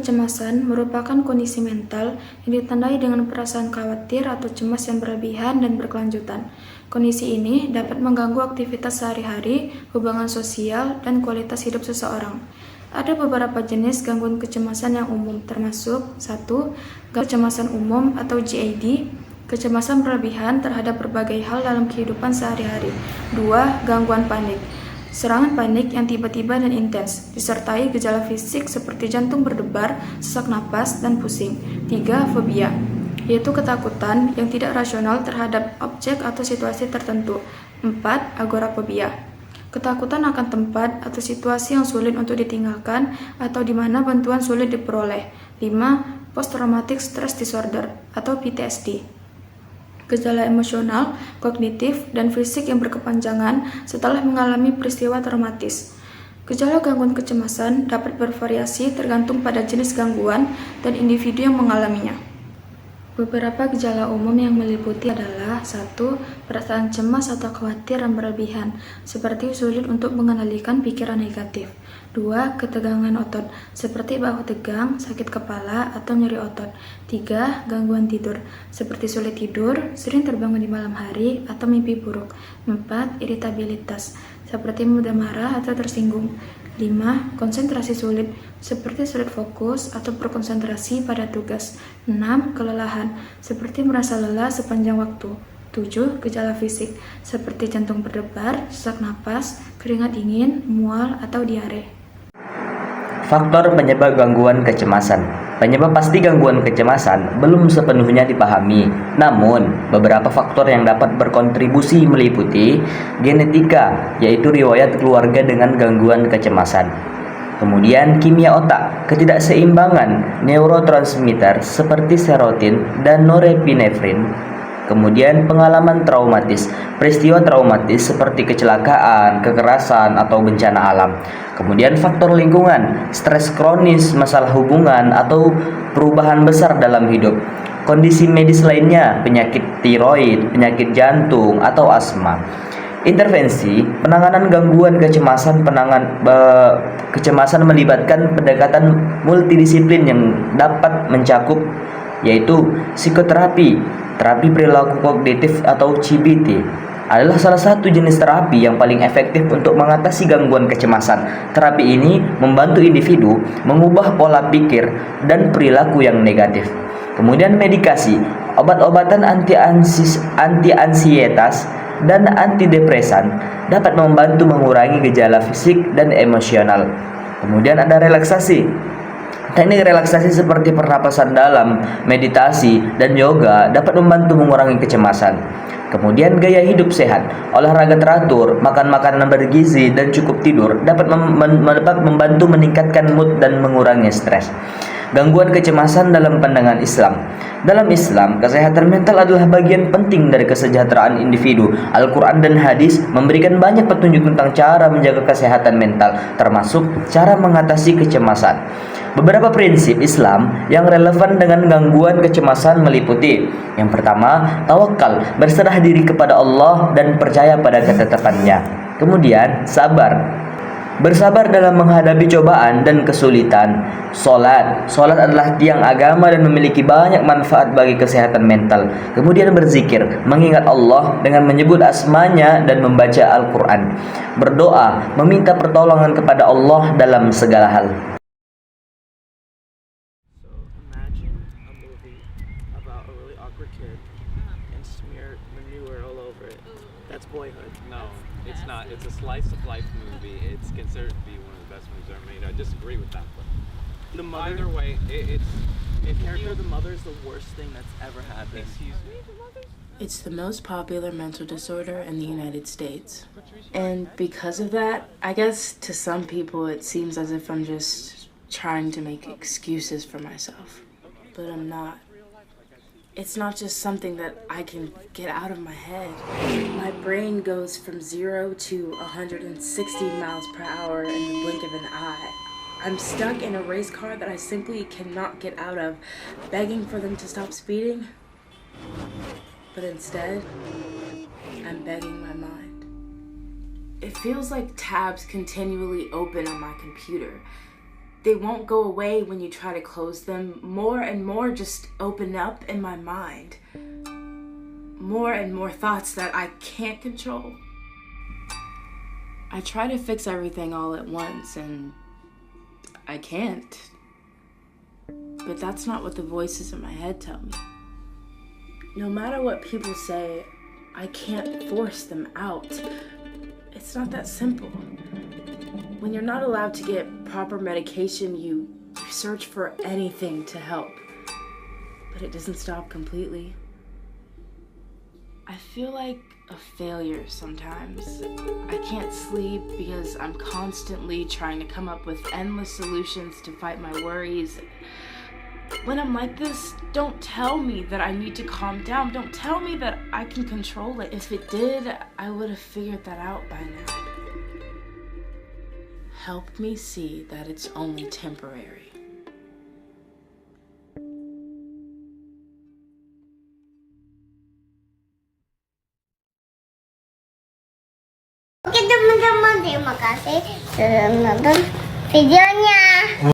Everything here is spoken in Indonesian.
kecemasan merupakan kondisi mental yang ditandai dengan perasaan khawatir atau cemas yang berlebihan dan berkelanjutan. Kondisi ini dapat mengganggu aktivitas sehari-hari, hubungan sosial, dan kualitas hidup seseorang. Ada beberapa jenis gangguan kecemasan yang umum, termasuk 1. Kecemasan umum atau GAD, kecemasan berlebihan terhadap berbagai hal dalam kehidupan sehari-hari. 2. Gangguan panik, serangan panik yang tiba-tiba dan intens, disertai gejala fisik seperti jantung berdebar, sesak napas, dan pusing. 3. Fobia, yaitu ketakutan yang tidak rasional terhadap objek atau situasi tertentu. 4. Agorafobia, ketakutan akan tempat atau situasi yang sulit untuk ditinggalkan atau di mana bantuan sulit diperoleh. 5. Post-traumatic stress disorder atau PTSD, gejala emosional, kognitif, dan fisik yang berkepanjangan setelah mengalami peristiwa traumatis. Gejala gangguan kecemasan dapat bervariasi tergantung pada jenis gangguan dan individu yang mengalaminya. Beberapa gejala umum yang meliputi adalah 1. Perasaan cemas atau khawatir yang berlebihan, seperti sulit untuk mengendalikan pikiran negatif. 2. Ketegangan otot, seperti bahu tegang, sakit kepala, atau nyeri otot. 3. Gangguan tidur, seperti sulit tidur, sering terbangun di malam hari, atau mimpi buruk. 4. Iritabilitas, seperti mudah marah atau tersinggung. 5. Konsentrasi sulit, seperti sulit fokus atau berkonsentrasi pada tugas. 6. Kelelahan, seperti merasa lelah sepanjang waktu. 7. Gejala fisik, seperti jantung berdebar, sesak napas, keringat dingin, mual, atau diare. Faktor penyebab gangguan kecemasan. Penyebab pasti gangguan kecemasan belum sepenuhnya dipahami. Namun, beberapa faktor yang dapat berkontribusi meliputi genetika, yaitu riwayat keluarga dengan gangguan kecemasan. Kemudian kimia otak, ketidakseimbangan neurotransmitter seperti serotin dan norepinefrin. Kemudian pengalaman traumatis, peristiwa traumatis seperti kecelakaan, kekerasan, atau bencana alam. Kemudian faktor lingkungan, stres kronis, masalah hubungan, atau perubahan besar dalam hidup. Kondisi medis lainnya, penyakit tiroid, penyakit jantung, atau asma. Intervensi, penanganan gangguan kecemasan. Kecemasan melibatkan pendekatan multidisiplin yang dapat mencakup yaitu psikoterapi, terapi perilaku kognitif atau CBT adalah salah satu jenis terapi yang paling efektif untuk mengatasi gangguan kecemasan. Terapi ini membantu individu mengubah pola pikir dan perilaku yang negatif. Kemudian medikasi, obat-obatan anti-ansietas dan antidepresan dapat membantu mengurangi gejala fisik dan emosional. Kemudian ada relaksasi. Teknik relaksasi seperti pernapasan dalam, meditasi, dan yoga dapat membantu mengurangi kecemasan. Kemudian gaya hidup sehat, olahraga teratur, makan makanan bergizi, dan cukup tidur dapat membantu meningkatkan mood dan mengurangi stres. Gangguan kecemasan dalam pandangan Islam. Dalam Islam, kesehatan mental adalah bagian penting dari kesejahteraan individu. Al-Quran dan hadis memberikan banyak petunjuk tentang cara menjaga kesehatan mental, termasuk cara mengatasi kecemasan. Beberapa prinsip Islam yang relevan dengan gangguan kecemasan meliputi: yang pertama, tawakal, berserah diri kepada Allah dan percaya pada ketetapannya. Kemudian, sabar, bersabar dalam menghadapi cobaan dan kesulitan. Salat adalah tiang agama dan memiliki banyak manfaat bagi kesehatan mental. Kemudian berzikir, mengingat Allah dengan menyebut asmanya dan membaca Al-Quran. Berdoa, meminta pertolongan kepada Allah dalam segala hal. That's Boyhood. No, it's not. It's a slice of life movie. It's considered to be one of the best movies ever made. I disagree with that, but either way, the character of the mother is the worst thing that's ever happened. It's the most popular mental disorder in the United States. And because of that, I guess to some people it seems as if I'm just trying to make excuses for myself. But I'm not. It's not just something that I can get out of my head. My brain goes from 0 to 160 miles per hour in the blink of an eye. I'm stuck in a race car that I simply cannot get out of, begging for them to stop speeding. But instead, I'm begging my mind. It feels like tabs continually open on my computer. they won't go away when you try to close them. More and more just open up in my mind. More and more thoughts that I can't control. I try to fix everything all at once, and I can't. But that's not what the voices in my head tell me. No matter what people say, I can't force them out. It's not that simple. When you're not allowed to get proper medication, you search for anything to help. But it doesn't stop completely. I feel like a failure sometimes. I can't sleep because I'm constantly trying to come up with endless solutions to fight my worries. When I'm like this, don't tell me that I need to calm down. Don't tell me that I can control it. If it did, I would have figured that out by now. Help me see that it's only temporary. Oke teman-teman, terima kasih sudah menonton videonya.